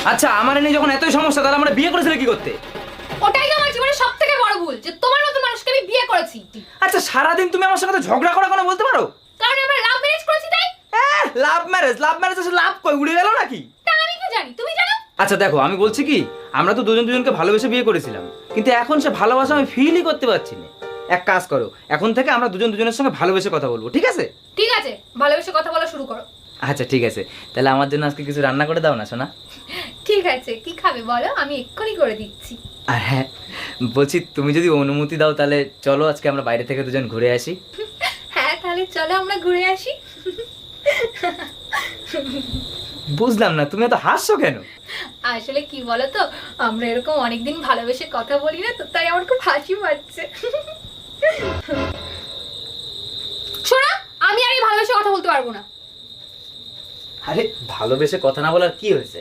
আচ্ছা আমার এনে যখন এতই সমস্যা তাহলে আমরা বিয়ে করেছিলে কি করতে? ওটাই তো আমার জীবনের সবথেকে বড় ভুল, যে তোমার মতো মানুষকে আমি বিয়ে করেছি। আচ্ছা সারাদিন তুমি আমার সাথে ঝগড়া করা কোনো বলতে পারো? কারণ আমরা লাভ ম্যারেজ করেছি তাই। লাভ ম্যারেজ আসলে লাভ কই উড়ে গেল নাকি? তা আমি কি জানি, তুমি জানো? আচ্ছা দেখো আমি বলছি কি, আমরা তো দুজন দুজনকে ভালোবেসে বিয়ে করেছিলাম, কিন্তু এখন সে ভালোবাসা আমি ফিলই করতে পারছি না। এক কাজ করো, এখন থেকে আমরা দুজন দুজনের সঙ্গে ভালোবেসে কথা বলবো, ঠিক আছে? ঠিক আছে, ভালোবেসে কথা বলা শুরু করো। আচ্ছা ঠিক আছে, তাহলে আমার জন্য আজকে কিছু রান্না করে দাও না সোনা। ঠিক আছে, কি খাবে বলো, আমি এক্ষুনি করে দিচ্ছি। আর হ্যাঁ বলছি, তুমি যদি অনুমতি দাও তাহলে চলো আজকে আমরা বাইরে থেকে দুজন ঘুরে আসি। হ্যাঁ তাহলে চলো আমরা ঘুরে আসি। বুঝলাম না তুমি এত হাসছো কেন? আসলে কি বলো তো, আমরা এরকম অনেকদিন ভালোবেসে কথা বলি না তো, তাই আমার খুব হাসি পাচ্ছে। শোনা, আমি আর এই ভালোবেসে কথা বলতে পারবো না। আরে ভালোবেসে কথা না বলার কি হয়েছে?